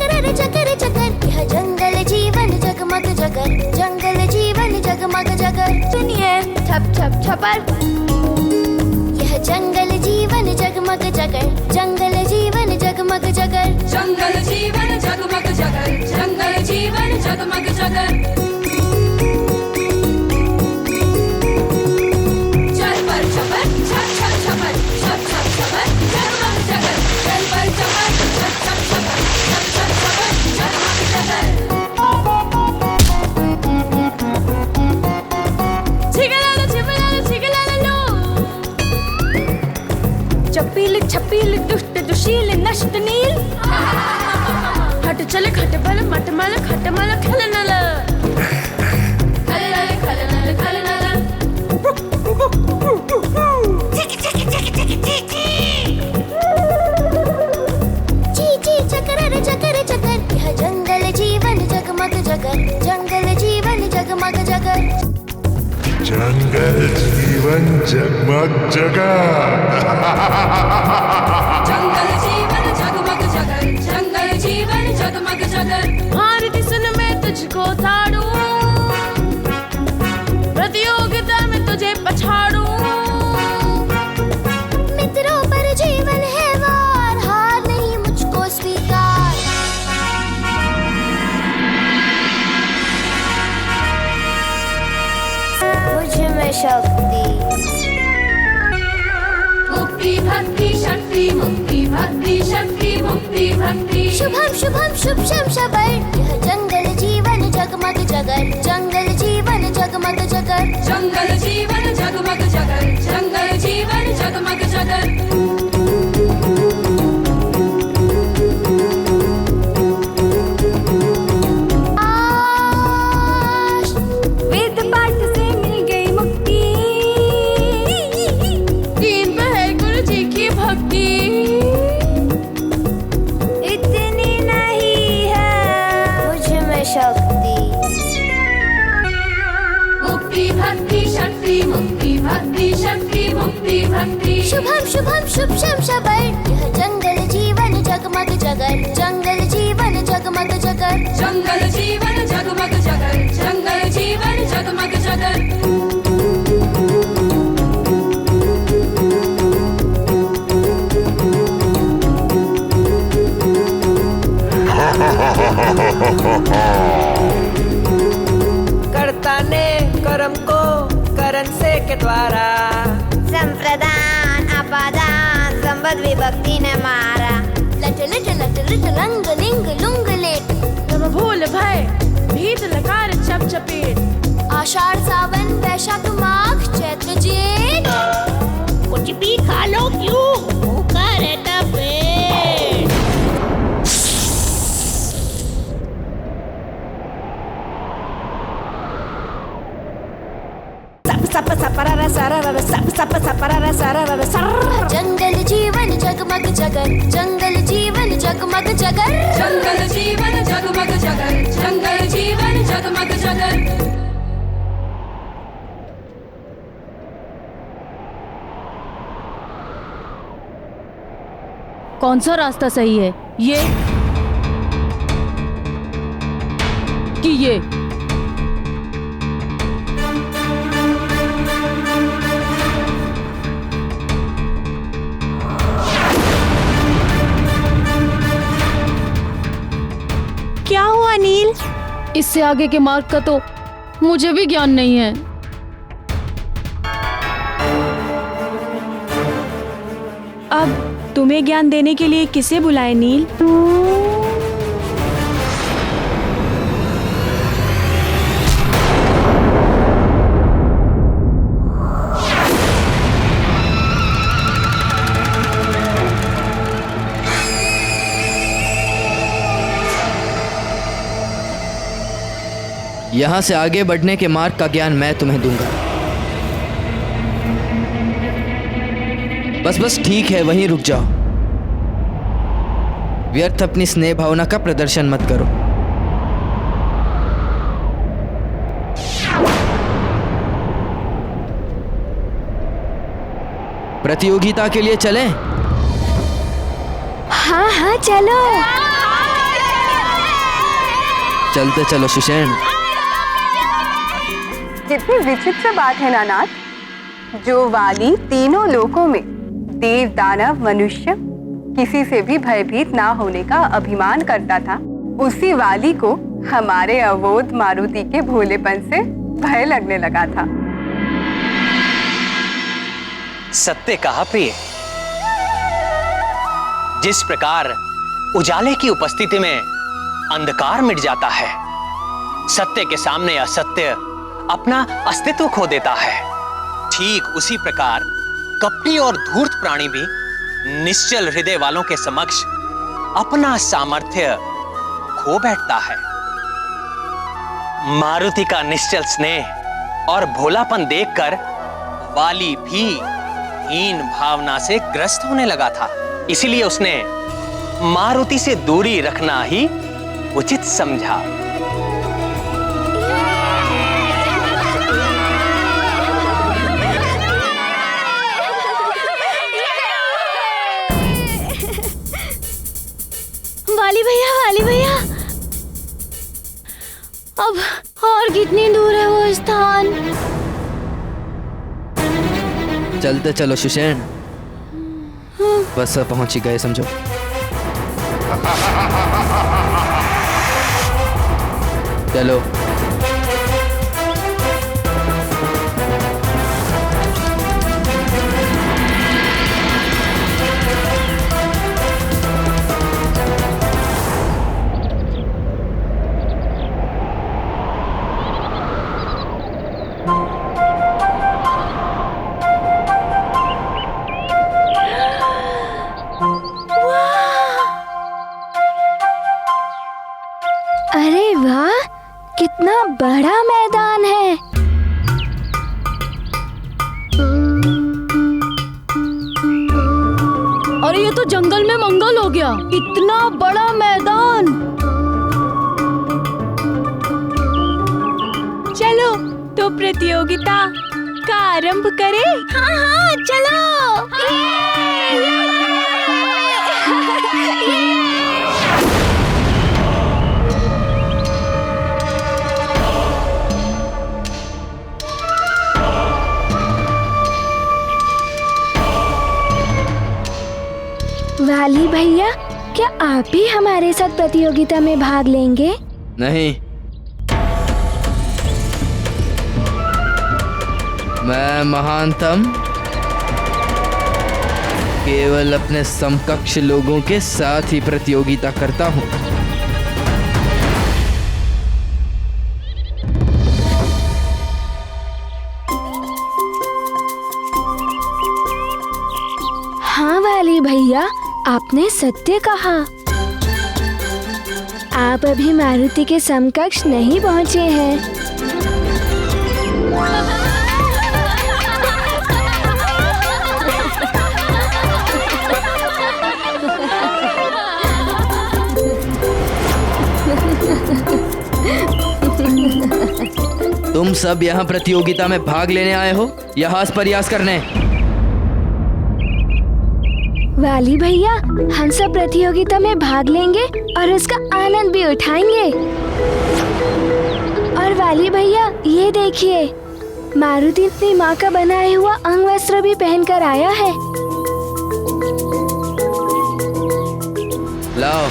चकर रे चकर चकर, यह जंगल जीवन जगमग जगर, जंगल जीवन जगमग जगर। सुनिए ठप ठप ठपर, यह जंगल जीवन जगमग जगर, जंगल जीवन जगमग जगर, जंगल जीवन जगमग जगर, जंगल जीवन जगमग जगर। चल पर चपर छप छप छपर, छप छप छपर जगमग जगर, चल पर चपर छप छप छपर, छप छप छपर जगमग जगर। छिगलाला छिगलाला छिगलाला चपील छपील दुष्ट दुशील नष्ट नील, हट चले खट बल मट मल खट मल खलनल, खलनल खलनल खलनल। ची ची चकर रे चकर चकर, यह जंगल जीवन जगमग जगर, जंगल जीवन जगमग जगर। जंगल जीवन जगमग जगर। जंगल जीवन जगमग जगर, जंगल जीवन जगमग जगर। भारती सुन मैं तुझको ताड़ू, प्रतियोगिता में तुझे पछाड़ू, मित्रों पर जीवन है वार, हार नहीं मुझको स्वीकार। मुझ में शक्ति, मुक्ति भक्ति शक्ति, मुक्ति भक्ति शक्ति, मुक्ति भक्ति। शुभम शुभम शुभ शम शबर, यह जंगल जीवन जगमग जगर, जंगल जीवन जगमग जगर, जंगल जीवन जगमग जगर, जंगल जीवन जगमग जगर। वेद पाठ से मिल गई मुक्ति, दीन पे है गुरु जी की भक्ति, इतनी नहीं है मुझ में शक्ति। मुक्ति भक्ति शक्ति, मुक्ति भक्ति शक्ति, मुक्ति भक्ति। शुभम शुभम शुभ शम शबर, यह जंगल जीवन जगमग जगर, जंगल जीवन जगमग जगर, जंगल जीवन जगमग जगर, जंगल जीवन जगमग जगर। कर्ता ने कर्म को करण से के द्वारा, संप्रदान अपादान संबद्ध विभक्ति ने मारा। लट लट लट लट रंग लिंग लुंग लेट, तब भूल भय भीत लकार चप चपेट, आषाढ़ सावन वैशाख माघ चैत्र जेठ, कुछ भी खा लो क्यों भूखा रहता पेट। सप सपरा सरर सप सप सपरा सरर सर। जंगल जीवन जगमग जगर, जंगल जीवन जगमग जगर, जंगल जीवन जगमग जगर, जंगल जीवन जगमग जगर। कौन सा रास्ता सही है, ये कि ये? क्या हुआ नील? इससे आगे के मार्ग का तो मुझे भी ज्ञान नहीं है। अब तुम्हें ज्ञान देने के लिए किसे बुलाए नील? यहाँ से आगे बढ़ने के मार्ग का ज्ञान मैं तुम्हें दूंगा। बस ठीक है, वहीं रुक जाओ। व्यर्थ अपनी स्नेह भावना का प्रदर्शन मत करो। प्रतियोगिता के लिए चलें? हाँ हाँ चलो। चलते चलो सुषेण। कितनी विचित्र बात है नानाथ, जो वाली तीनों लोकों में देव दानव मनुष्य किसी से भी भयभीत ना होने का अभिमान करता था, उसी वाली को हमारे अवोध मारुति के भोलेपन से भय लगने लगा था। सत्य कहा प्रिय। जिस प्रकार उजाले की उपस्थिति में अंधकार मिट जाता है, सत्य के सामने असत्य अपना अस्तित्व खो देता है, ठीक उसी प्रकार कपटी और धूर्त प्राणी भी निश्चल हृदय वालों के समक्ष अपना सामर्थ्य खो बैठता है। मारुति का निश्चल स्नेह और भोलापन देखकर वाली भी हीन भावना से ग्रस्त होने लगा था। इसीलिए उसने मारुति से दूरी रखना ही उचित समझा। वाली भैया, अब और कितनी दूर है वो स्थान? चलते चलो सुषेण, बस पहुंच ही गए समझो। चलो। अरे वाह, कितना बड़ा मैदान है। अरे ये तो जंगल में मंगल हो गया, इतना बड़ा मैदान। चलो तो प्रतियोगिता का आरंभ करें। हाँ, चलो। वाली भैया, क्या आप भी हमारे साथ प्रतियोगिता में भाग लेंगे? नहीं, मैं महानतम केवल अपने समकक्ष लोगों के साथ ही प्रतियोगिता करता हूँ। हाँ वाली भैया, आपने सत्य कहा। आप अभी मारुति के समकक्ष नहीं पहुँचे हैं। तुम सब यहाँ प्रतियोगिता में भाग लेने आए हो या हास प्रयास करने? वाली भैया, हम सब प्रतियोगिता में भाग लेंगे और उसका आनंद भी उठाएंगे। और वाली भैया, ये देखिए, मारुति अपनी माँ का बनाया हुआ अंग वस्त्र भी पहनकर आया है। लाओ।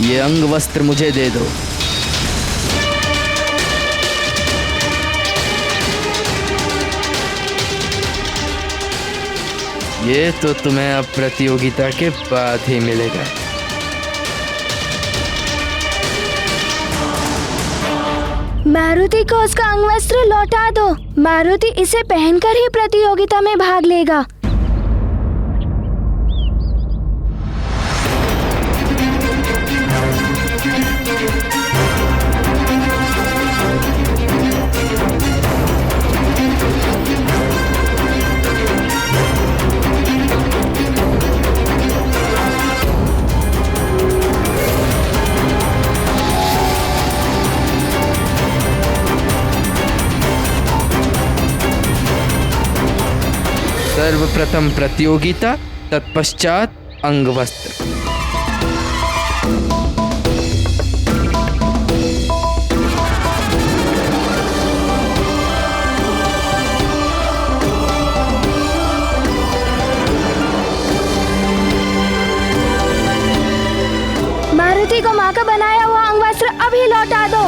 ये अंग वस्त्र मुझे दे दो। ये तो तुम्हें अब प्रतियोगिता के बाद ही मिलेगा। मारुति को उसका अंग वस्त्र लौटा दो। मारुति इसे पहनकर ही प्रतियोगिता में भाग लेगा। सर्वप्रथम प्रतियोगिता, तत्पश्चात अंगवस्त्र। मारुति को माँ का बनाया हुआ अंगवस्त्र अभी लौटा दो।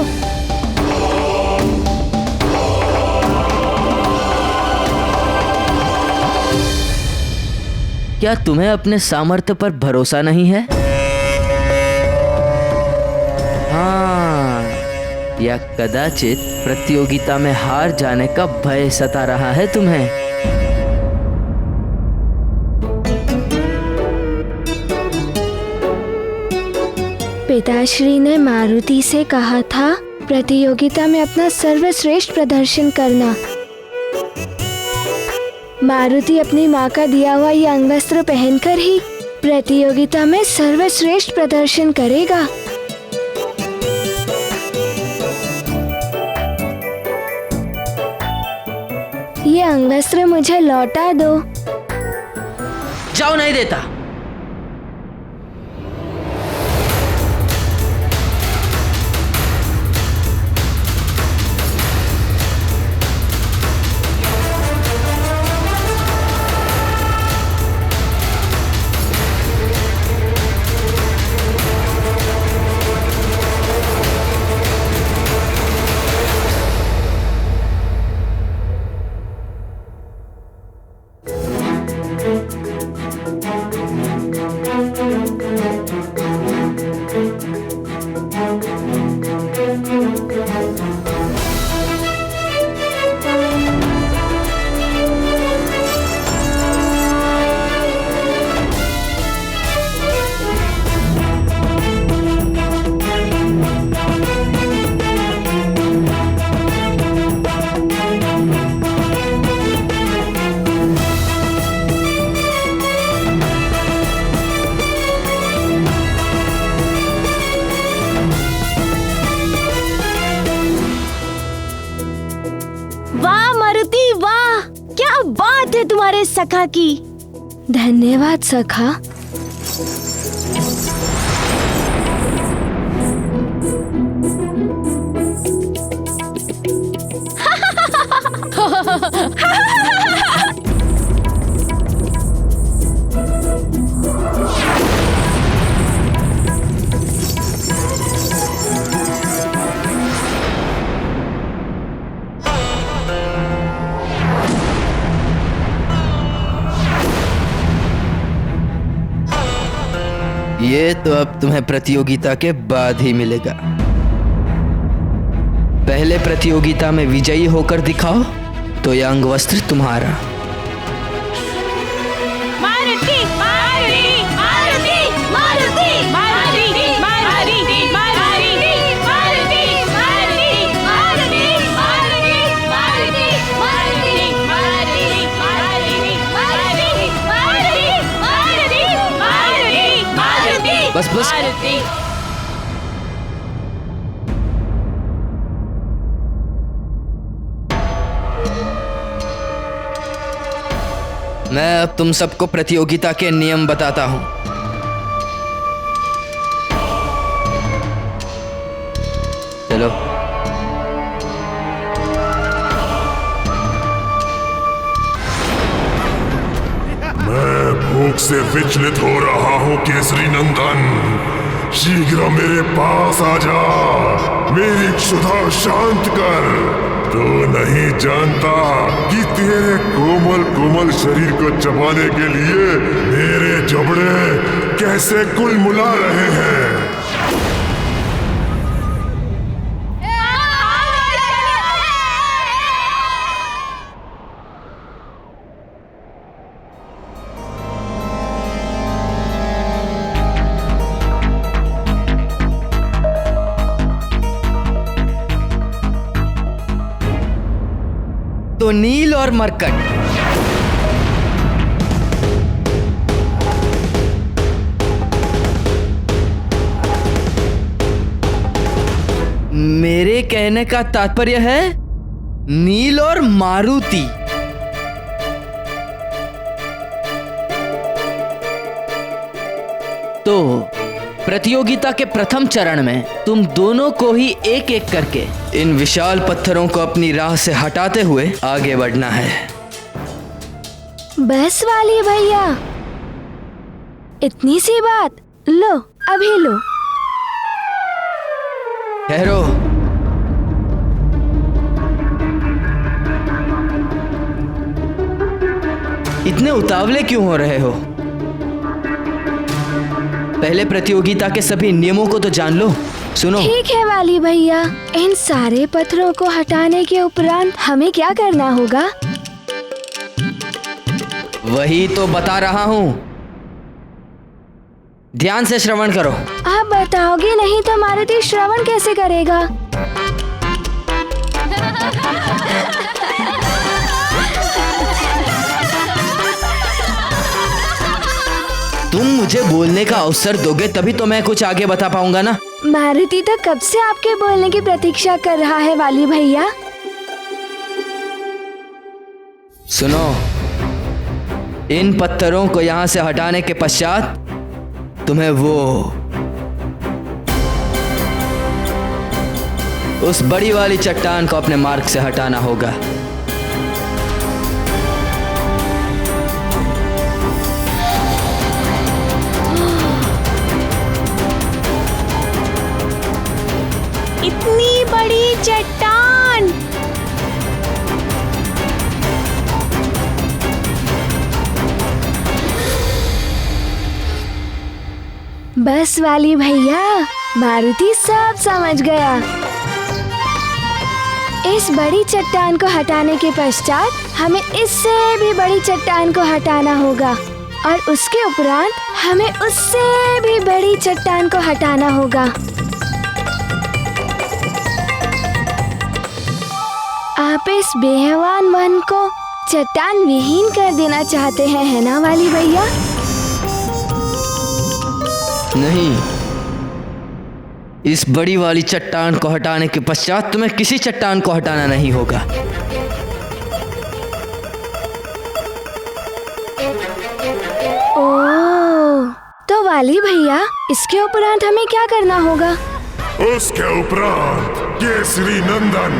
क्या तुम्हें अपने सामर्थ्य पर भरोसा नहीं है? हाँ, या कदाचित प्रतियोगिता में हार जाने का भय सता रहा है तुम्हें? पिताश्री ने मारुति से कहा था प्रतियोगिता में अपना सर्वश्रेष्ठ प्रदर्शन करना। मारुति अपनी माँ का दिया हुआ ये अंगवस्त्र पहनकर ही प्रतियोगिता में सर्वश्रेष्ठ प्रदर्शन करेगा। ये अंगवस्त्र मुझे लौटा दो। जाओ, नहीं देता। तुम्हारे सखा की। धन्यवाद सखा। ये तो अब तुम्हें प्रतियोगिता के बाद ही मिलेगा। पहले प्रतियोगिता में विजयी होकर दिखाओ, तो यह अंगवस्त्र तुम्हारा। मारुति, मारुति, मारुति, मारुति, मारुति, मारुति, मारुति, मारुति, मारुति, मारुति, मारुति, मारुति, मारुति, मारुति, मारुति, बस बस। मैं अब तुम सबको प्रतियोगिता के नियम बताता हूं। चलो। मैं भूख से विचलित हो रहा हूँ केसरी नंदन, शीघ्र मेरे पास आ जा, मेरी क्षुधा शांत कर। तो नहीं जानता कि तेरे कोमल कोमल शरीर को चबाने के लिए मेरे जबड़े कैसे कुलमुला रहे हैं। तो नील और मरकट, मेरे कहने का तात्पर्य है नील और मारुति। प्रतियोगिता के प्रथम चरण में तुम दोनों को ही एक एक करके इन विशाल पत्थरों को अपनी राह से हटाते हुए आगे बढ़ना है। बस वाली भैया, इतनी सी बात। लो, अभी लो। ठहरो। इतने उतावले क्यों हो रहे हो? पहले प्रतियोगिता के सभी नियमों को तो जान लो। सुनो। ठीक है वाली भैया, इन सारे पत्थरों को हटाने के उपरांत हमें क्या करना होगा? वही तो बता रहा हूँ, ध्यान से श्रवण करो। आप बताओगे नहीं तो मारुति श्रवण कैसे करेगा? तुम मुझे बोलने का अवसर दोगे तभी तो मैं कुछ आगे बता पाऊंगा ना। मारुति तो कब से आपके बोलने की प्रतीक्षा कर रहा है वाली भैया। सुनो, इन पत्थरों को यहाँ से हटाने के पश्चात तुम्हें उस बड़ी वाली चट्टान को अपने मार्ग से हटाना होगा। इतनी बड़ी चट्टान! बस वाली भैया, मारुति सब समझ गया। इस बड़ी चट्टान को हटाने के पश्चात हमें इससे भी बड़ी चट्टान को हटाना होगा और उसके उपरांत हमें उससे भी बड़ी चट्टान को हटाना होगा। आप इस बेहवान वन को चट्टान विहीन कर देना चाहते हैं, है ना वाली भैया? नहीं, इस बड़ी वाली चट्टान को हटाने के पश्चात तुम्हें किसी चट्टान को हटाना नहीं होगा। ओह, तो वाली भैया, इसके उपरांत हमें क्या करना होगा? उसके उपरांत केसरी नंदन,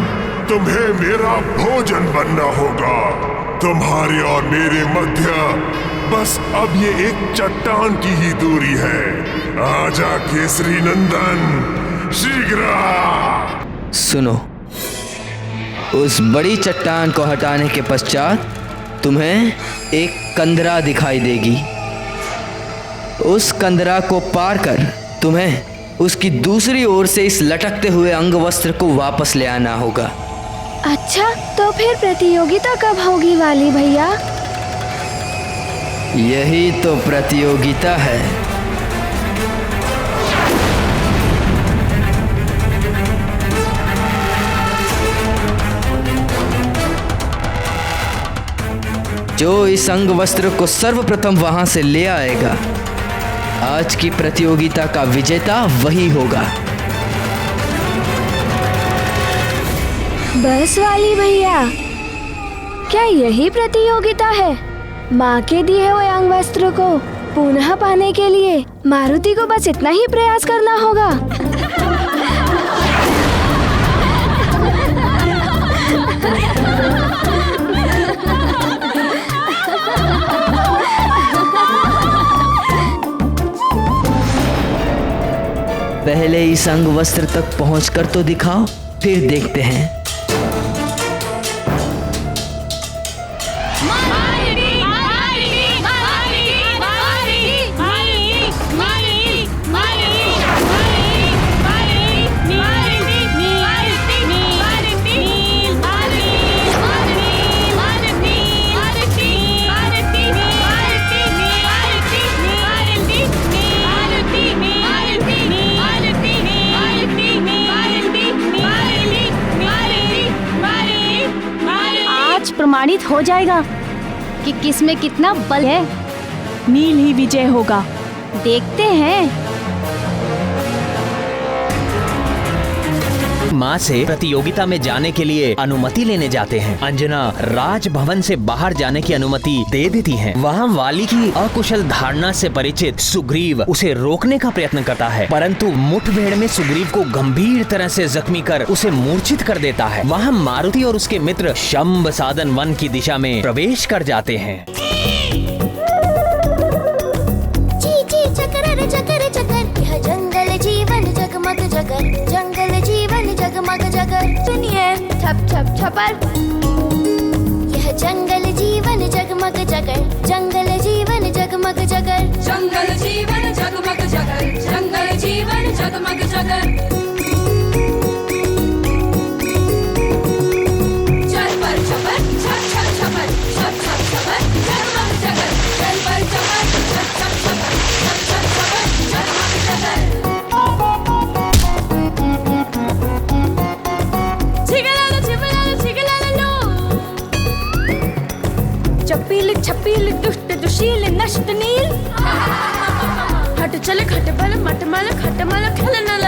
तुम्हें मेरा भोजन बनना होगा। तुम्हारे और मेरे मध्य बस अब ये एक चट्टान की ही दूरी है। आजा केसरी नंदन, शीघ्र। सुनो, उस बड़ी चट्टान को हटाने के पश्चात तुम्हें एक कंदरा दिखाई देगी। उस कंदरा को पार कर तुम्हें उसकी दूसरी ओर से इस लटकते हुए अंग वस्त्र को वापस ले आना होगा। अच्छा, तो फिर प्रतियोगिता कब होगी वाली भैया? यही तो प्रतियोगिता है। जो इस अंग वस्त्र को सर्वप्रथम वहां से ले आएगा, आज की प्रतियोगिता का विजेता वही होगा। बस वाली भैया, क्या यही प्रतियोगिता है? माँ के दिए हुए अंग वस्त्र को पुनः पाने के लिए मारुति को बस इतना ही प्रयास करना होगा। पहले इस अंग वस्त्र तक पहुंचकर तो दिखाओ, फिर देखते हैं। प्रमाणित हो जाएगा कि किसमें कितना बल है। नील ही विजय होगा। देखते हैं। माँ से प्रतियोगिता में जाने के लिए अनुमति लेने जाते हैं। अंजना राजभवन से बाहर जाने की अनुमति दे देती है। वहाँ वाली की अकुशल धारणा से परिचित सुग्रीव उसे रोकने का प्रयत्न करता है, परंतु मुठभेड़ में सुग्रीव को गंभीर तरह से जख्मी कर उसे मूर्छित कर देता है। वहाँ मारुति और उसके मित्र शंभ साधन वन की दिशा में प्रवेश कर जाते हैं। चकर चकर यह जंगल जीवन जगमग जगर, जंगल जीवन जगमग जगर। सुनिए ठप ठप ठपर, यह जंगल जीवन जगमग जगर, जंगल जीवन जगमग जगर। जंगल जीवन जगमग जगर, जंगल जीवन जगमग जगर। चल पर चपर छप छप छपर, छप छप छपर जगमग जगर। चल पर चपर छप छप छपर, छप छप छपर जगमग जगर। छिगलालो छिगलालो छिगलालो, चपील छपील दुष्ट दुशील नष्ट नील, हट चल खट बल मट मल खट मल खल नल।